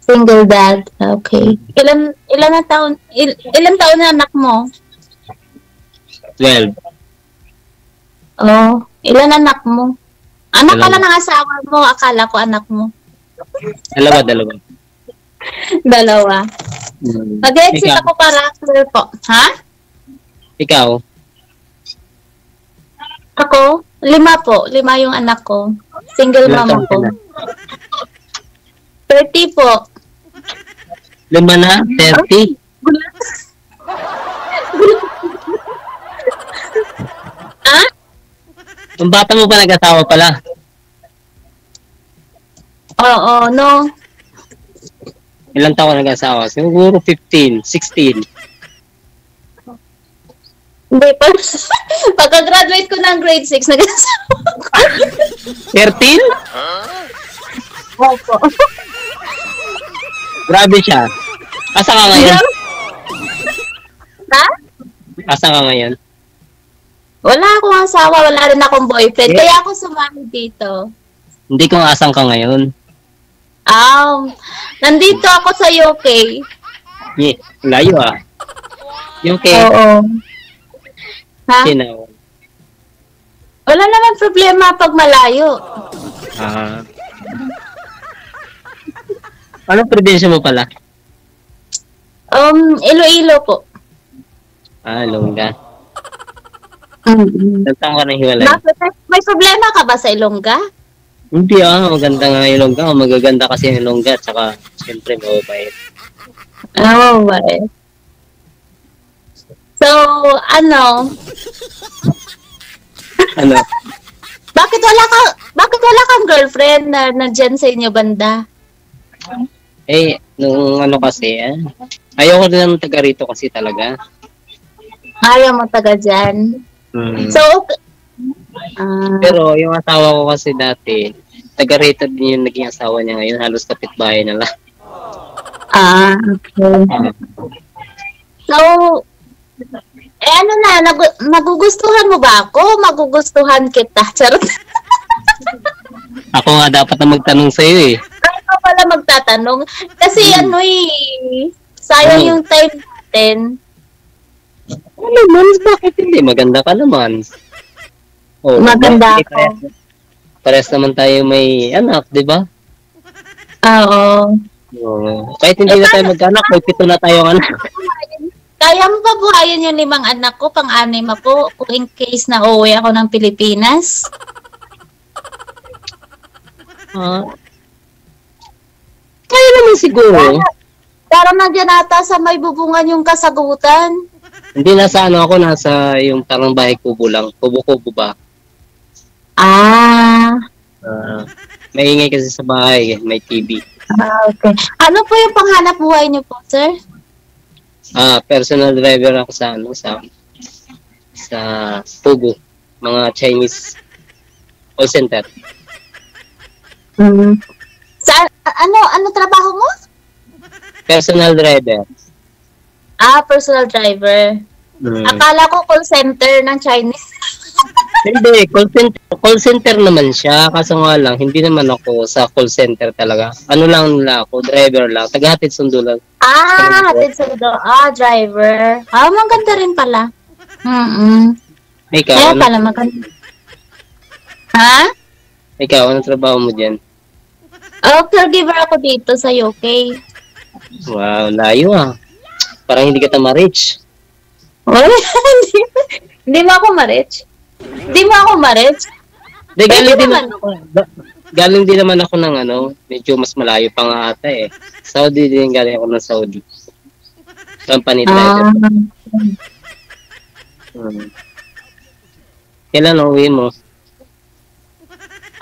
Single dad. Okay. Ilan taon na anak mo? 12. Oh, ilan anak mo? Anak pala Dalawa. ng asawa mo, akala ko anak mo. Dalawa. Dalawa. Mag-exit Ikaw? ako para clear po. Ha? Ikaw? Ako? 5 po. 5 yung anak ko. Single Ilang mama taon ka ko. na? 30 po. 5 na? 30? Ha? Ang bata mo pa nag-asawa pala. Oo, no. Ilang taon nag-asawa? Siguro 15, 16. Hindi pa. Pagka-graduate ko ng grade 6, nag-asawa ko. 13? Opo. Grabe siya. Asa ka ngayon? Ha? Asa ka ngayon? Wala akong asawa, wala rin akong boyfriend. Kaya ako sumali dito. Hindi kung asan ka ngayon. Nandito ako sa UK. Yeah, layo ah. Yung kay Oo. Ha? Sino? Wala naman problema pag malayo. Anong probinsya mo pala? Iloilo po. Longga. Mm-hmm. Nagtang ka ng hiwalay. May problema ka ba sa Ilongga? Hindi maganda nga yung Ilongga. Magaganda kasi yung Ilongga. Tsaka, siyempre, mababait. Right. So, Ano? bakit wala kang girlfriend na nandyan sa inyo banda? Nung kasi, ayoko din ng taga rito kasi talaga. Ayaw mo taga dyan. So, pero yung asawa ko kasi dati, taga rito din yung naging asawa niya ngayon. Halos kapitbahay na lang. Okay. So, magugustuhan mo ba ako? Magugustuhan kita. Charot. Ako nga dapat na magtanong sa'yo eh. Ako pala magtatanong. Kasi sayang yung time natin. Naman, bakit hindi? Maganda ka naman. Maganda ako. Parehas naman tayo may anak, di ba? Oo. Kahit hindi na tayo mag-anak, may 7 na tayong anak. Kaya mo pa buhayin yung 5 anak ko, pang-anim ako, kung in case na uuwi ako ng Pilipinas? Kaya naman siguro. Para nandiyan ata sa may bubungan yung kasagutan. Hindi, nasa yung parang bahay kubo lang. Kubo-kubo ba? Maingay kasi sa bahay, may TV. Okay. Ano po yung panghanap buhay niyo po, sir? Personal driver ako sa Pugo, mga Chinese call center. Ano trabaho mo? Personal driver. Personal driver. Akala ko call center ng Chinese. Hindi, call center naman siya. Kaso nga lang, hindi naman ako sa call center talaga. Ano lang nila ako, driver lang. Tagahatid sundo lang. Hatid sundo. Driver. Maganda rin pala. Ikaw, Kaya pala maganda. Ha? Ikaw, anong trabaho mo dyan? Caregiver ako dito sa UK. Wow, layo Parang hindi ka ma-reach. Hindi mo ako ma-reach. Galing din naman ako ng medyo mas malayo pa nga ata eh. Saudi din, galing ako ng Saudi. Company driver. Kailan uwi mo?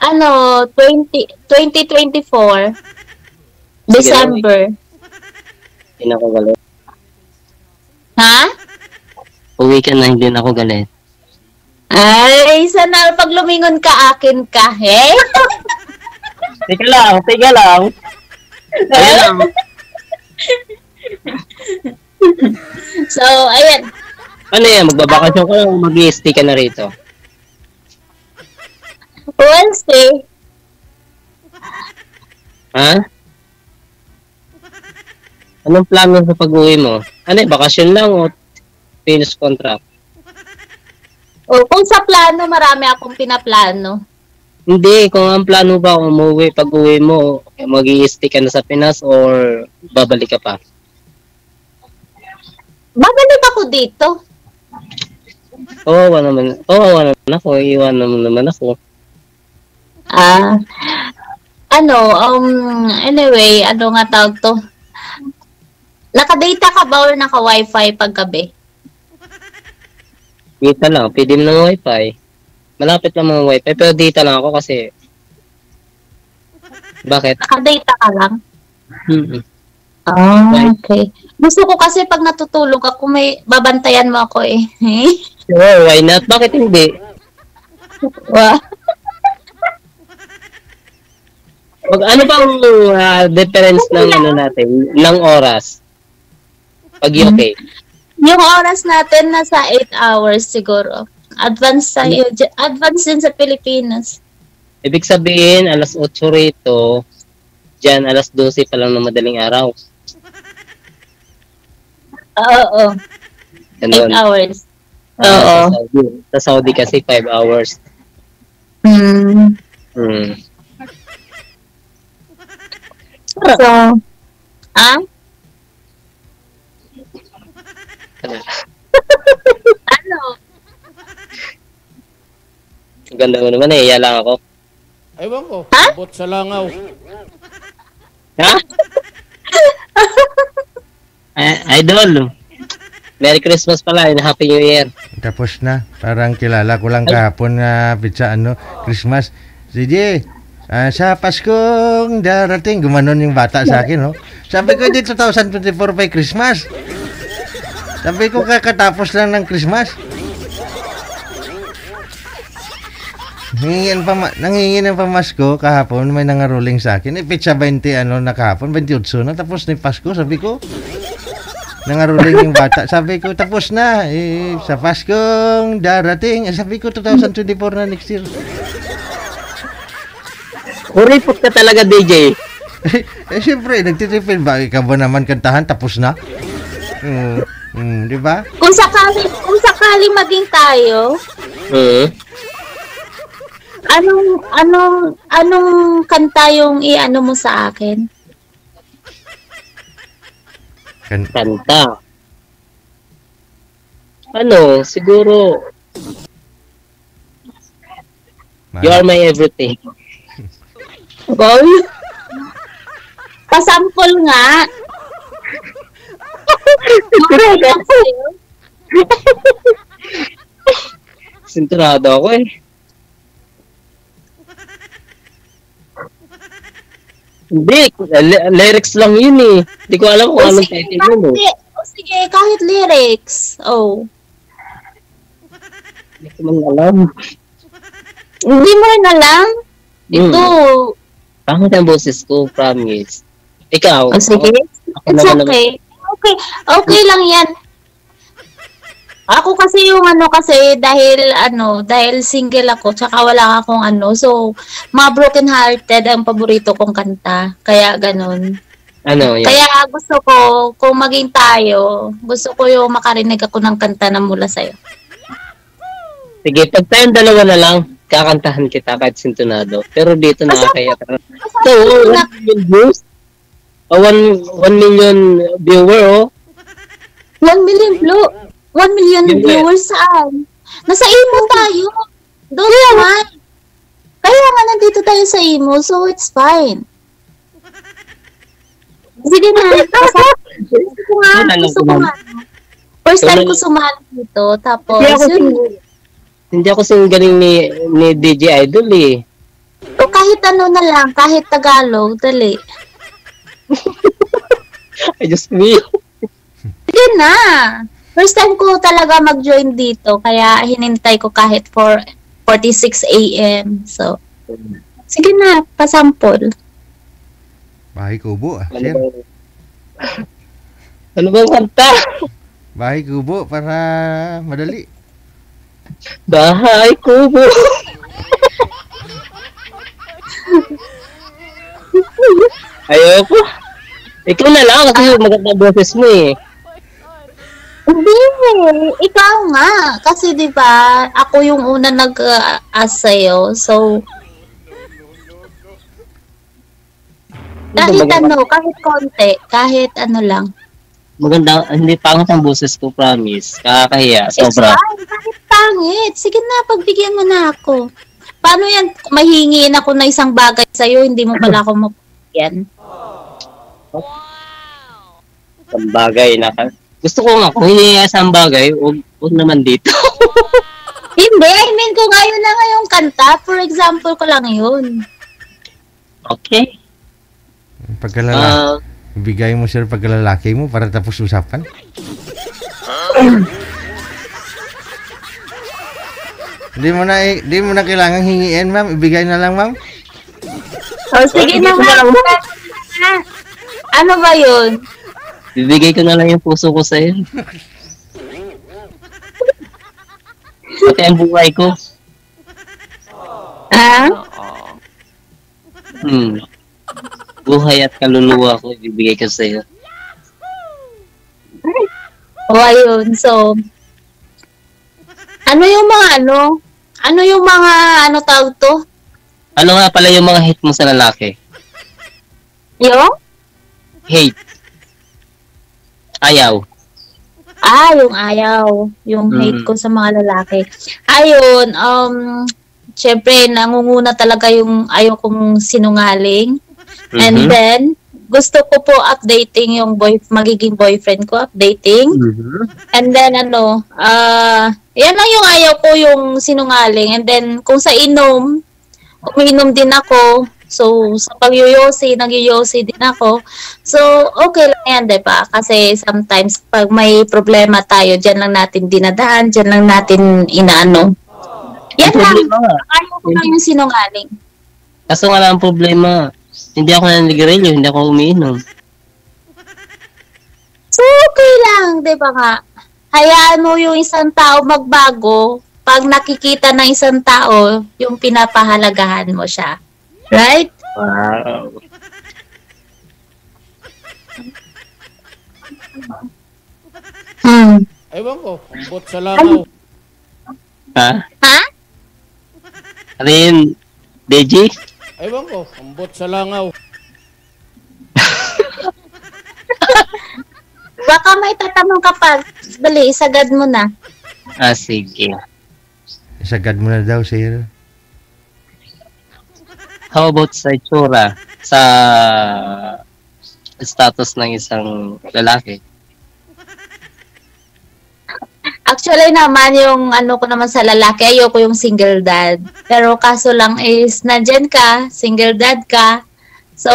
2024. December. Hindi na ako galit. Ha? Uwi ka na, hindi na ako galit. Ay, sana pag lumingon ka, akin ka, eh? Teka lang. Ayan lang. So, ayan. Ano yan? Magbabakasyon ka lang, mag-i-stay ka na rito? Wednesday. Ha? Anong plano sa pag-uwi mo? Ano bakasyon lang o finish contract? O, kung sa plano, marami akong pinaplano. Hindi, kung ang plano ba kung umuwi, pag-uwi mo, mag-i-stay ka na sa Pinas or babalik ka pa? Babalik ako dito. Oo, naman ako. Iwan naman ako. Anyway, ano nga tawag to? Naka-data ka ba or naka-wifi paggabi? Data lang, pwede mo ng wifi. Malapit lang mga wifi, pero data lang ako kasi... Bakit? Naka-data ka lang? Okay. Gusto ko kasi pag natutulog ako, may babantayan mo ako eh. Sure, why not? Bakit hindi? Wow. Ano bang difference ng natin, ng oras? Pag UK? Yung oras natin nasa 8 hours siguro. Advance din sa Pilipinas. Ibig sabihin, alas 8 rito, dyan alas 12 pa lang ng madaling araw. Oo. 8 hours. Oo. Sa Saudi kasi 5 hours. So, ano? Ganda mo naman eh, iya lang ako. Ewan ko, Ha? bot sa langaw. Ha? Idol, Merry Christmas pala and Happy New Year. Tapos na, parang kilala ko lang kahapon na pizza Christmas. Sige, sa Paskong darating, gumanon yung bata sa akin, no? Sabi ko, hindi 2024 pa Christmas. Sabi ko, kakatapos lang ng Christmas. Nangingin ng pamasko kahapon, may nangaruling sa akin. Pizza 20 na kahapon, 28 na, tapos na yung Pasko. Sabi ko, nangaruling yung bata. Sabi ko, tapos na. Sa Paskong darating. Sabi ko, 2024 na next year. Uripot ka talaga, DJ. Siyempre, nagtitipid ba? Ikaw ba naman kantahan, tapos na? Di ba? Kung sakali maging tayo, anong kanta yung i-ano mo sa akin? Kanta. Siguro, You Are My Everything. Goal? Pasampol nga. Sinturado ako eh. Hindi, lyrics lang yun eh. Hindi ko alam kung anong title yun eh. Sige, kahit lyrics. Oh. Hindi ko man alam. Hindi mo rin alam? Ito. Pangit ang boses ko, promise. Ikaw? Sige. It's okay. Okay lang yan. Ako kasi yung dahil single ako, tsaka wala akong so, mga broken hearted ang paborito kong kanta. Kaya ganun. Yan? Kaya gusto ko, kung maging tayo, gusto ko yung makarinig ako ng kanta na mula sa'yo. Sige, pag tayong dalawa na lang, kakantahan kita kahit sintunado. Pero dito nakakaya ka. So, 1 million views? 1 million viewer, 1 million viewers saan? Nasa Imo tayo. Doon naman. Kaya nga nandito tayo sa Imo, so it's fine. Sige na. Gusto ko nga. First time ko sumali dito. Tapos, hindi ako galing ni DJ Idol eh. O kahit na lang, kahit Tagalog, dali. I just me. Sige na. First time ko talaga mag-join dito, kaya hinintay ko kahit 46 AM. So, sige na, pasampol. Bahay kubo, sir. Ano bang kanta? Bahay kubo para madali. Bahay kubo. Ayoko. Ikaw na lang kasi maganda boses mo eh. Hindi, ikaw nga. Kasi di ba ako yung una nag-ask sa'yo. So, kahit ano, kahit konti, kahit ano lang. Maganda, hindi pangit ang boses ko, promise. Kakakahiya, sobra. Kahit pangit. Sige na, pagbigyan mo na ako. Paano yan? Mahingiin ako na isang bagay sa'yo, hindi mo pala ako mapagyan. Isang bagay na gusto ko nga, kung hihingi isang bagay, huwag naman dito. Hindi, I mean kung ayaw na ngayong kanta, for example ko lang yun. Okay. Pagkalala, ibigay mo sir pagkalalaki mo para tapos usapan. Di mo na kailangan hingiin, ma'am. Ibigay na lang, ma'am. O, sige na ma'am. Ano ba yun? Bibigay ko na lang yung puso ko sa'yo. Pati ang buhay ko. Ah? Buhay at kaluluwa ko, ibibigay ko sa'yo. O, ayun. So, ano yung mga tawag to? Ano nga pala yung mga hate mo sa lalaki? Yung? Hate. Ayaw. Yung ayaw. Yung hate ko sa mga lalaki. Ayun, syempre, nangunguna talaga yung ayaw kong sinungaling. And then, gusto ko po updating yung magiging boyfriend ko, updating. And then, yan lang yung ayaw ko, yung sinungaling. And then, kung sa umiinom din ako. So, sa nagyoyosi din ako. So, okay lang yan, diba? Kasi sometimes, pag may problema tayo, dyan lang natin dinadaan, dyan lang natin inaano. Yan lang. Ayaw ko lang yung sinungaling. Kaso nga lang ang problema, hindi ako naninigarilyo, hindi ako umiinom. So, okay lang, di ba nga? Hayaan mo yung isang tao magbago pag nakikita ng isang tao, yung pinapahalagahan mo siya. Right? Wow. Ewan ko, ambot sa langaw. Ha? Ha? Ano yun? Deji? Ewan ko, ambot sa langaw. Baka may tatanong ka pa. Dali, isagad mo na. Sige. Isagad mo na daw, sir. How about sa itsura? Sa status ng isang lalaki? Actually naman, yung ko naman sa lalaki, ayoko yung single dad. Pero kaso lang is, nandyan ka, single dad ka. So,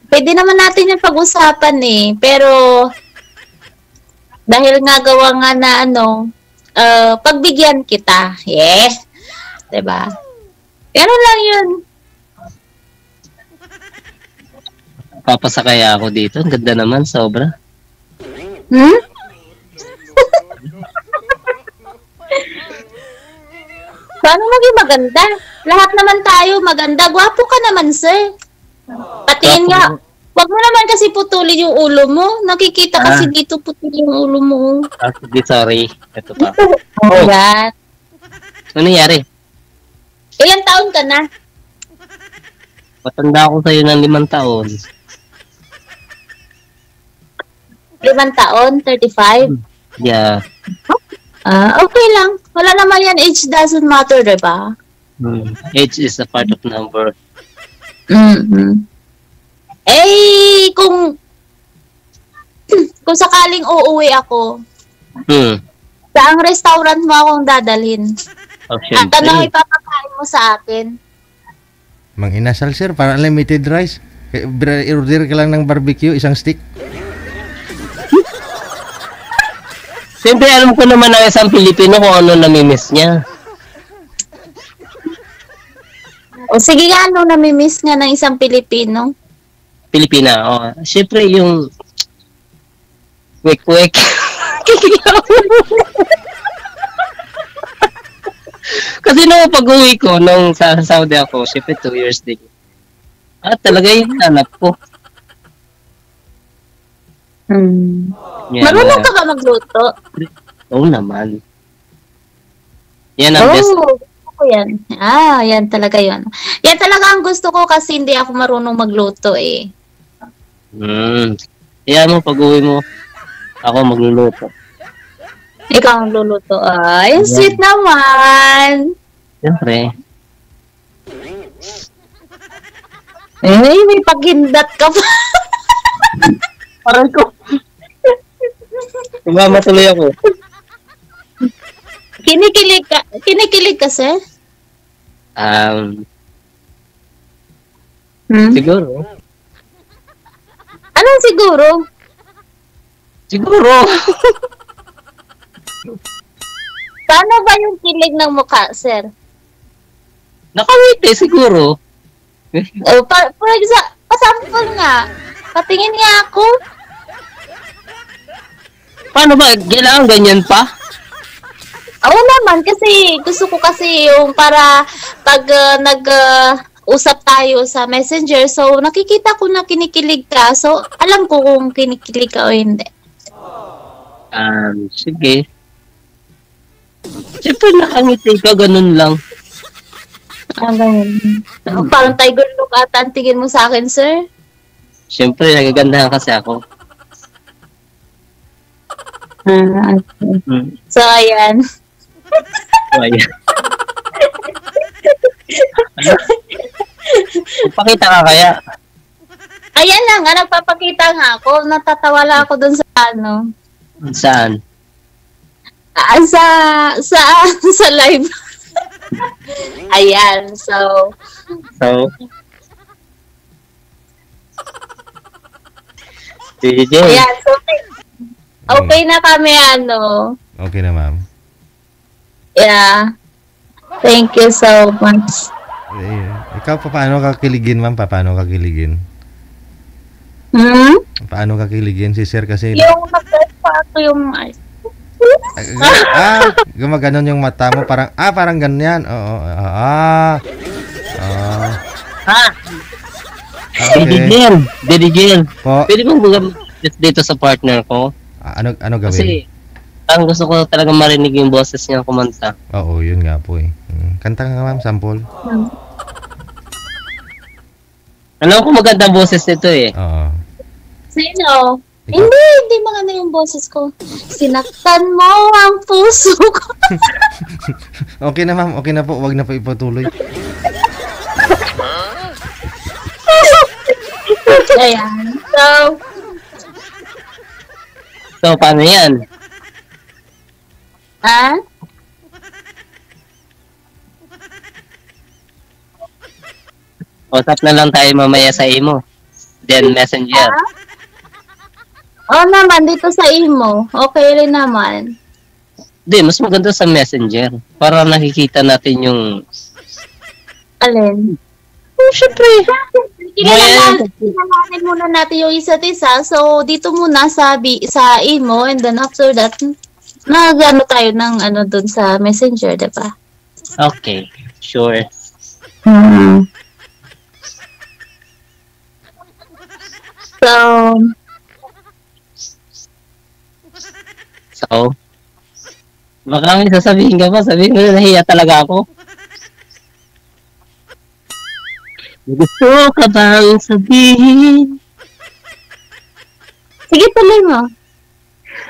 pwede naman natin yung pag-usapan eh. Pero, dahil nga gawa nga na pagbigyan kita. Yeah. Diba? Ganun lang yun. Papasakaya ako dito. Ang ganda naman, sobra. Paano maging maganda? Lahat naman tayo maganda. Gwapo ka naman, sir. Patiin nga. Wag mo naman kasi putulin yung ulo mo. Nakikita kasi dito putulin yung ulo mo. Sige, sorry. Ito pa. Yan. Ano nangyari? Ilang taon ka na? Matanda ako sa'yo ng 5 taon. 5 taon? 35? Yeah. Okay lang. Wala naman yan. Age doesn't matter, diba? Age is a part of number. Eh, kung sakaling uuwi ako, saang restaurant mo akong dadalhin? At ano ipapakain mo sa akin? Mang inasal, sir, para unlimited rice. I-order ka lang ng barbecue, isang stick. Siyempre, alam ko naman ang isang Pilipino kung ano namimiss niya. O sige nga, namimiss nga ng isang Pilipino? Pilipina, siyempre yung wek-wek. Kasi nung pag-uwi ko, nung sa Saudi ako, siyempre 2 years din. Talaga yung hanap ko. Hmm. Yan, Marunong ka ba magluto? Oo naman. Yan ang best. Gusto ko yan. Yan talaga yun. Yan talaga ang gusto ko kasi hindi ako marunong magluto eh. Yan mo, pag-uwi mo, ako magluluto. Ikaw ang luluto. Ay, sweet naman. Siyempre. May paghindat ka pa. Parang ko. Tumama tuloy ako. Kinikilig ka, sir? Siguro. Anong siguro? Siguro. Paano ba yung kilig ng mukha, sir? Nakawiti siguro. For example, pasample nga. Patingin nga ako. Paano ba? Kailangan ganyan pa? Oo naman, kasi gusto ko kasi yung para pag nag-usap tayo sa messenger, so nakikita ko na kinikilig ka, so alam ko kung kinikilig ka o hindi. Sige. Siyempre nakangiti ka, ganun lang. Parang tiger look ata ang tingin mo sa akin, sir. Siyempre, nagagandahan kasi ako. Okay. So, ayan. Ayan. Pakita ka kaya? Ayan lang nga, nagpapakita nga ako. Natatawala ako dun sa ano. Saan? Sa live. Ayan, so. DJ. Ayan, so okay na kami, ano. Okay na, ma'am. Yeah. Thank you so much. Ikaw, paano ka kiligin, ma'am? Paano ka kiligin? Paano ka kiligin? Si sir kasi... Yung nag-pa ako yung... gumaganon yung mata mo. Parang ganyan. Oo. Okay. Daddy Jill. Po. Pwede mong bugang dito sa partner ko? Ano gawin? Kasi, ang gusto ko talaga marinig yung boses niya kumanta. Oo, yun nga po eh. Kanta nga, ma'am, sample. Alam ko maganda ang boses nito eh. Oo. Sino? Hindi maganda yung boses ko. Sinaktan mo ang puso ko. Okay na, ma'am. Okay na po. Huwag na po ipatuloy. Ayan. So, paano yan? Usap na lang tayo mamaya sa imo. Then, messenger. Oo naman, dito sa imo. Okay rin naman. Hindi, mas maganda sa messenger. Para nakikita natin yung... Alin? Syempre. Kilalanin muna natin yung isa't isa. So, dito muna sa imo, and then after that, nag-ano tayo ng ano dun sa messenger, diba? Okay, sure. So, baka may sasabihin ka pa, sabihin mo na nahiya talaga ako. Gusto ka bang sabihin? Sige, tuloy mo.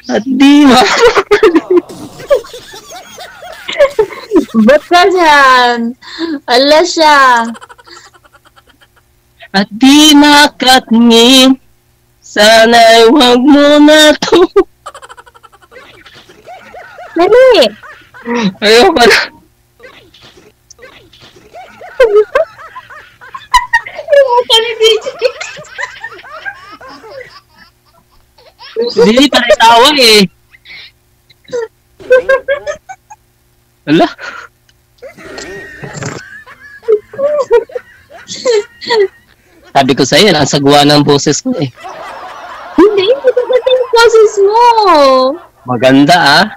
At di mo. Ba't ka dyan? Ala siya. At di makatngin, sana'y huwag mo na to. Dali. Ayoko na. Hindi pa rin tawa eh. Ala? Sabi ko sa'yo, ang sagwa ng boses ko eh. Hindi maganda yung boses mo. Maganda ah.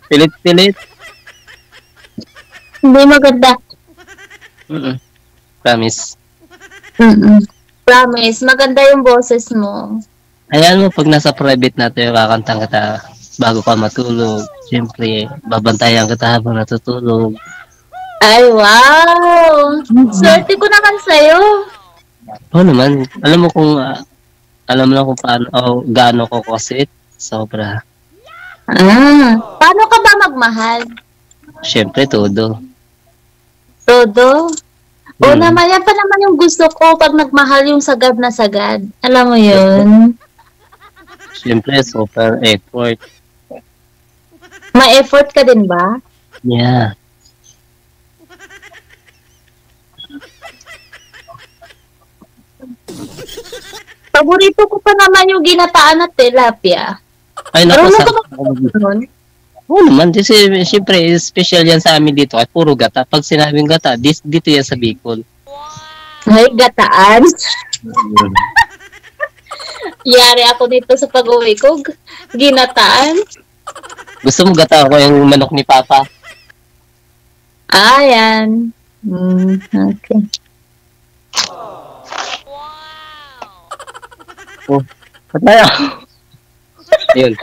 Pilit-pilit. Hindi maganda. Promise. Promise, maganda yung boses mo. Ayan mo, pag nasa private natin, kakantang kita bago ka matulog. Siyempre, babantayan kita habang natutulog. Ay, wow! Swerte ko naman sa'yo. Oo naman, alam mo na kung paano, gaano ko kasit. Sobra. Paano ka ba magmahal? Siyempre, todo. Todo? O naman, yan pa naman yung gusto ko pag nagmahal yung sagad na sagad. Alam mo yun? Siyempre, super effort. May effort ka din ba? Yeah. Paborito ko pa naman yung ginataan at tilapia. Ay, naku, Marunong sa... ka ba nun? Oo naman, kasi siyempre, special yan sa amin dito. Ay, puro gata. Pag sinabing gata, dito yan sa Bicol. Ay, gataan. Yari ako dito sa pag-uwi ko. Ginataan. Gusto mo gata ako yung manok ni Papa? Ayan. Okay. Oh, patay ako. Ayun.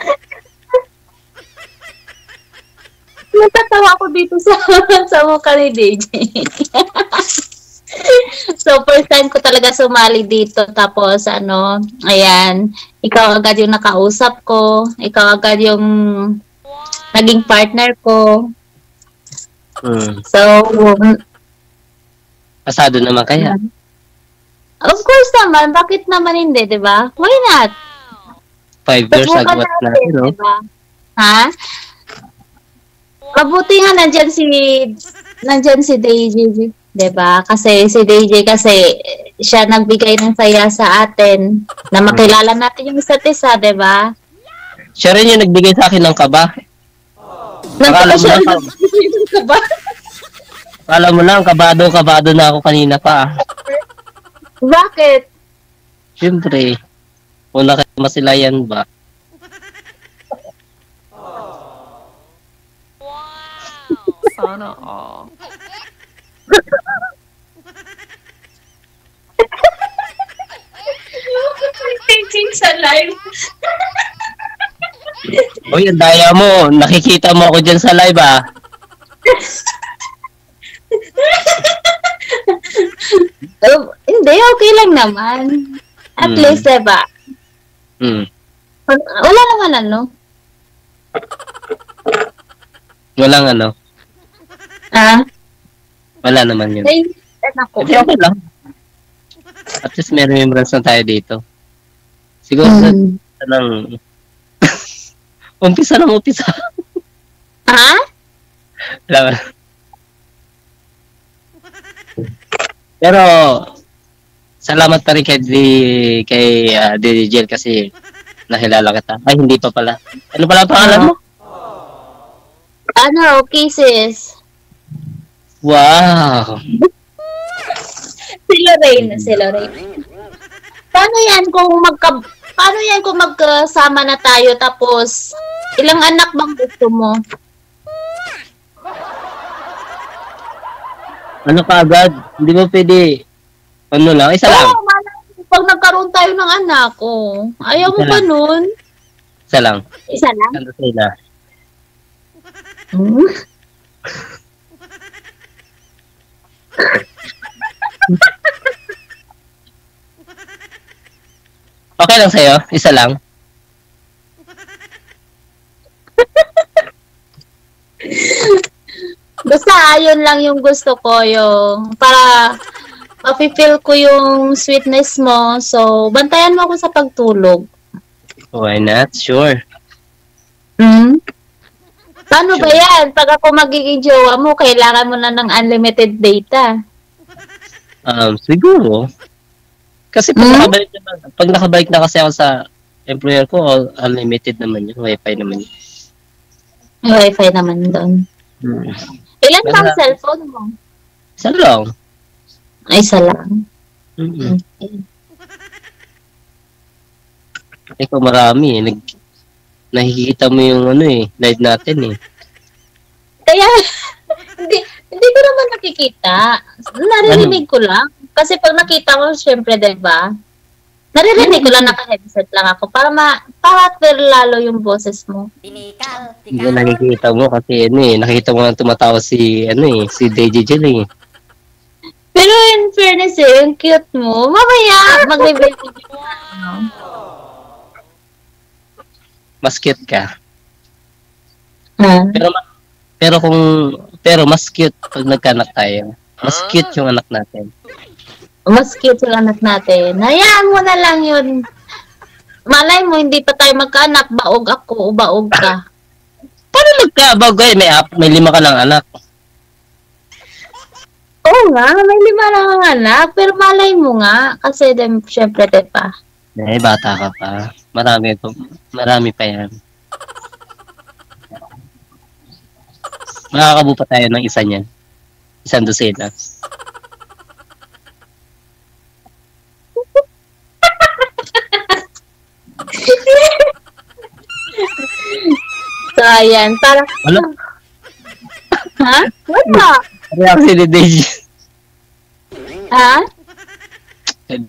Natatawa ko dito sa mukha ni DJ. So, first time ko talaga sumali dito. Tapos, ayan, ikaw agad yung nakausap ko. Ikaw agad yung naging partner ko. So, Pasado naman kaya. of course naman. Bakit naman hindi, di ba? Why not? 5 years Subukan agwat natin, no? diba? Ha? Mabuti nga nandyan si DJ, diba? Kasi si DJ siya nagbigay ng saya sa atin na makilala natin yung isa't isa, diba? Siya rin yung nagbigay sa akin ng kaba. Akala mo lang, kabado na ako kanina pa. Bakit? Siyempre, wala kayo masilayan ba? Sana all. Thinking sa live. Uy, ang daya mo. Nakikita mo ako dyan sa live, ah. Hindi, okay lang naman. At least, diba? Wala naman Walang ano. Wala naman yun. Ay, ako. Hindi, okay lang. At least may remembrance na tayo dito. Siguro umpisa ng umpisa. Ha? Wala. Pero, salamat pa rin kay DJ kasi nakilala kita. Ay, hindi pa pala. Ano pala ang pangalan mo? Kisses. Wow! Si Lorraine. Paano yan kung magkasama na tayo tapos ilang anak bang gusto mo? Ano ka agad? Hindi mo pwede. Ano lang? Isa lang. Pag nagkaroon tayo ng anak, ayaw mo ba nun? Isa lang. Isa lang? Ano sila? Okay lang sa'yo? Isa lang? Basta ayun lang yung gusto ko, yung para mapipil ko yung sweetness mo. So, bantayan mo ako sa pagtulog. Why not? Sure. Paano ba yan? Pag ako magiging jowa mo, kailangan mo na ng unlimited data. Siguro. Kasi pag nakabalik na kasi ako sa employer ko, unlimited naman yun. Wi-Fi naman yun. Wi-Fi naman doon. Ilan Pero, pang cellphone mo? Isa lang. Ay, isa lang. Okay. Ikaw marami eh. Nakikita mo yung live natin eh. Kaya, hindi ko naman nakikita. Naririnig ko lang. Kasi pag nakita ko, syempre, diba? Naririnig ko lang naka-headset lang ako para clear lalo yung boses mo. Hindi nakikita mo kasi nakita mo na tumatawa si DJ Jill eh. Pero in fairness yung cute mo. Mamaya, mag-reveal ka. Mas cute ka. Ah. Pero mas cute pag nagkanak tayo. Mas cute yung anak natin. Mas cute yung anak natin. Hayaan mo na lang yun. Malay mo, hindi pa tayo magkaanak. Baog ako o baog ka. Paano nagkabag eh? May 5 ka lang anak. Oo nga, may 5 lang ang anak. Pero malay mo nga. Kasi syempre, pa. Bata ka pa. Marami pa yan. Makakabu pa tayo ng isa niyan. 1 dosena. So, ayan. Parang... Wala. Ha? Wala. Reaction ni DJ. Ha?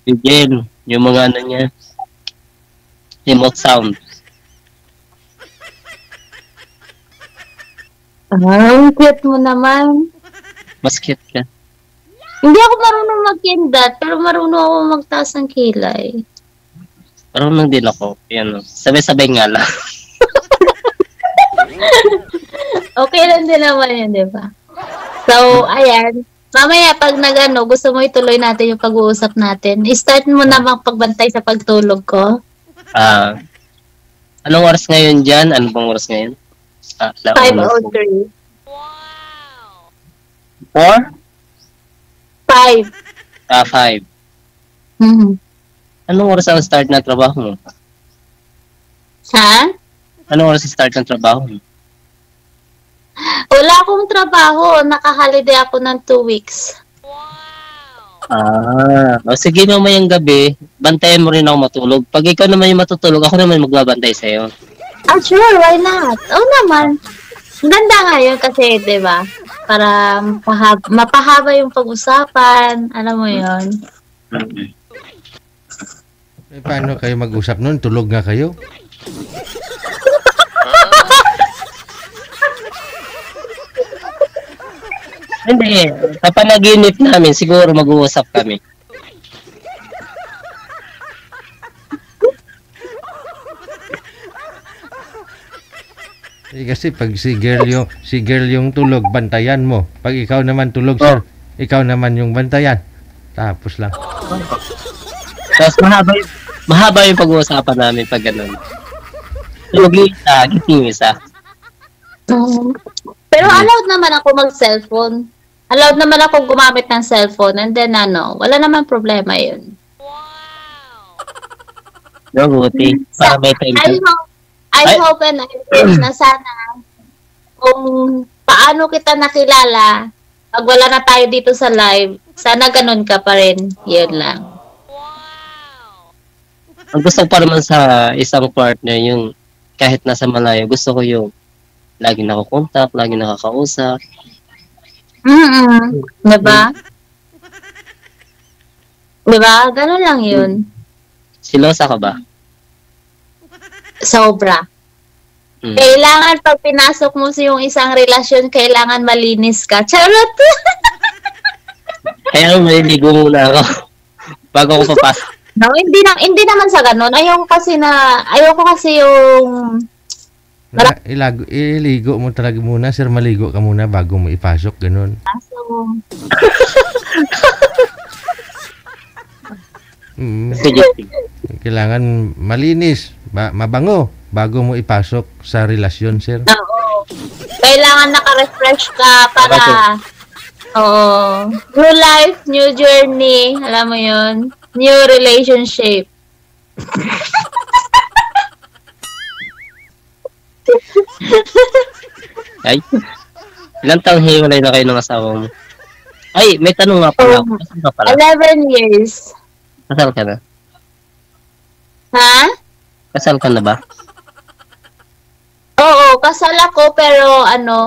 Bigyan. Yung mga niya. Remote sound. Ang cute mo naman. Mas cute ka. Hindi ako marunong mag-kindat, pero marunong ako magtaas ng kilay. Marunong din ako. Yan. Sabay-sabay nga lang. Okay lang din naman yun, di ba? So, ayan. Mamaya, pag gusto mo ituloy natin yung pag-uusap natin, start mo namang pagbantay sa pagtulog ko. Anong oras ngayon dyan? Ano bang oras ngayon? 5:03. 4? 5. 5. Mm-hmm. Anong oras ang start ng trabaho mo? Ha? Anong oras ang start ng trabaho mo? Wala akong trabaho. Naka-holiday ako ng 2 weeks. Sige mamayang gabi, bantayan mo rin ako matulog. Pag ikaw naman yung matutulog, ako naman magbabantay sa'yo. Sure, why not? Oo naman. Ganda nga yun kasi, di ba? Para mapahaba yung pag-usapan. Alam mo yun. Paano kayo mag-usap nun? Tulog nga kayo? Hindi. Sa panaginip namin, siguro mag-uusap kami. Kasi pag si girl yung tulog, bantayan mo. Pag ikaw naman tulog, sir, ikaw naman yung bantayan. Tapos lang. Tapos mahaba yung pag-uusapan namin pag ganun. Tulog yung isa, gising yung isa. Pero allowed naman ako mag-cellphone. Allowed naman ako gumamit ng cellphone. And then wala naman problema yun. Buti. Para may time to. I hope and I wish na sana kung paano kita nakilala pag wala na tayo dito sa live, sana ganun ka pa rin. Yun lang. Ang gusto ko pa naman sa isang partner, yung kahit nasa malayo, gusto ko yung lagi nakakontak, lagi nakakausap. Diba? Diba? Ganun lang yun. Silosa ka ba? Sobra. Kailangan pag pinasok mo sa yung isang relasyon, kailangan malinis ka. Charot! Kaya maliligo muna ako bago ako papasok. No, hindi naman sa ganun. Ayoko kasi yung Iligo mo talaga muna, sir. Maligo ka muna bago mo ipasok, ganun. Kailangan malinis, mabango bago mo ipasok sa relasyon, sir. Oo. Kailangan naka-refresh ka para new life, new journey, alam mo yun, new relationship. Ay, ilang taong hiwalay na kayo ng asawa mo? Ay, may tanong nga pala. Kasal ka pala? 11 years. Kasal ka na? Ha? Kasal ka na ba? Oo, kasal ako pero 11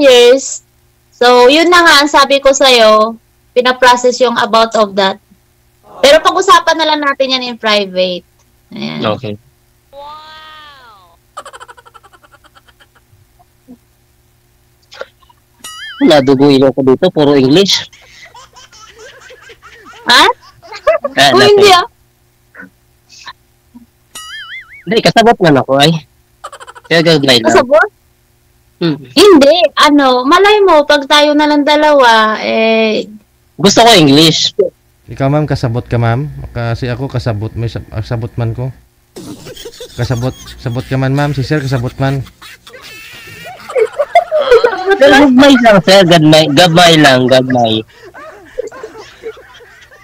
years. So, yun na nga ang sabi ko sa'yo, pinaprocess yung about of that. Pero pag-usapan na lang natin yan in private. Ayan. Okay. Nadugo ilaw ko dito, puro English. Ha? O Natin. hindi ah. Hindi, kasabot man ako ay. Kaya gagmay lang. Kasabot? Hindi. Malay mo, pag tayo na lang dalawa, Gusto ko English. Ikaw ma'am, kasabot ka ma'am? Kasi ako kasabot, may kasabot man ko. Sabot ka man ma'am, si sir kasabot man. Gagmay lang, sir. Gagmay lang, gagmay.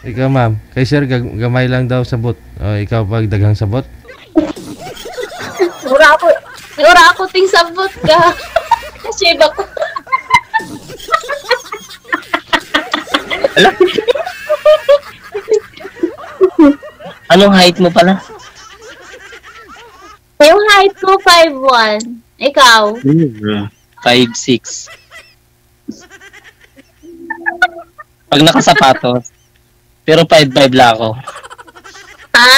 Ikaw ma'am, kay sir gamay lang daw sabot. O, ikaw pag daghang sabot? Ura ako ting sabot ka. Kasi ako. Anong height mo pala? Yung height ko, 5'1". Ikaw? 5'6". Pag nakasapatos. Pero 5'5 lang ako. Ha?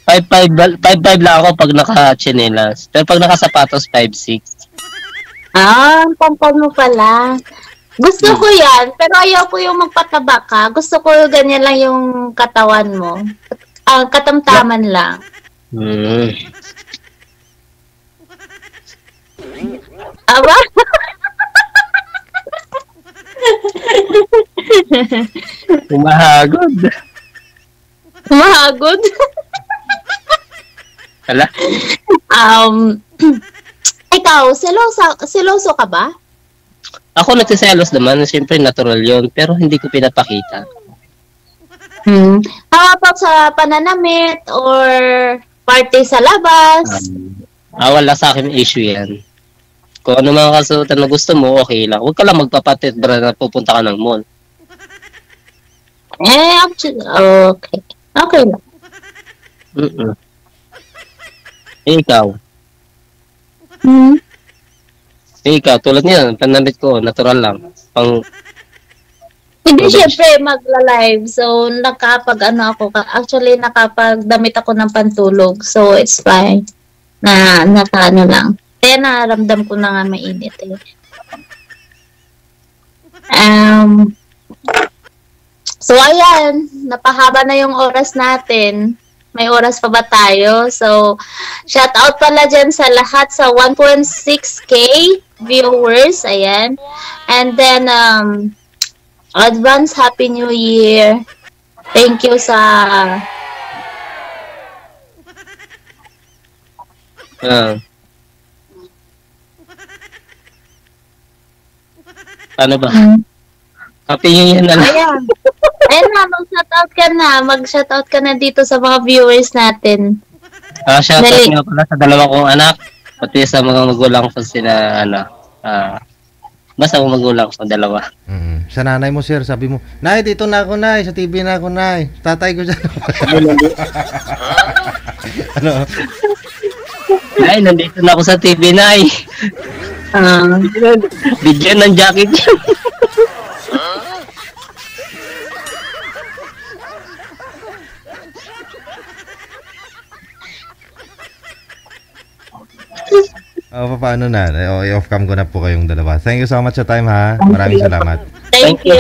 5'5 lang ako pag naka-chinelas. Pero pag nakasapatos, 5'6". Ang pampag mo pala. Gusto ko yan, pero ayaw ko yung magpataba ka. Gusto ko ganyan lang yung katawan mo. Katamtaman lang. Aba? Umahagod. Mahagod? Hala? Ikaw, seloso ka ba? Ako nagsiselos naman. Siyempre, natural yon. Pero hindi ko pinapakita. How about sa pananamit or party sa labas? Wala sa akin issue yan. Kung ano mga kasuotan na gusto mo, okay lang. Huwag ka lang magpapatit na pupunta ka ng mall. Actually, okay. Okay lang. Ikaw? Ikaw, tulad niya, panamit ko, natural lang. Hindi, syempre, magla-live. So, actually, nakapagdamit ako ng pantulog. So, it's fine. Nakaano lang. Kaya naramdam ko na nga mainit eh. So, ayan. Napahaba na yung oras natin. May oras pa ba tayo? So, shout out pala dyan sa lahat sa 1.6K viewers. Ayan. And then, advance Happy New Year. Thank you sa... Ano ba? Happy New Year na lang. Ayan. Ayan na, mag-shoutout ka na. Mag-shoutout ka na dito sa mga viewers natin. Shoutout nga pala sa dalawa kong anak. Pati sa mga magulang ko sila, basta mga magulang ko, dalawa. Sa nanay mo, sir, sabi mo, Nay, dito na ako, Nay. Sa TV na ako, Nay. Tatay ko dyan. Ano? Ay, nandito na ako sa TV, Nay. Bigyan ng jacket yan. Paano na? I-off cam ko na po kayong dalawa. Thank you so much sa time, ha? Maraming salamat. Thank you.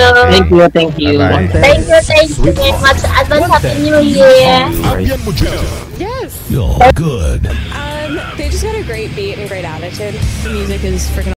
Thank you. Bye-bye. Thank you very much. Advance Happy New Year. Yes. You're good. They just got a great beat and great attitude. The music is freaking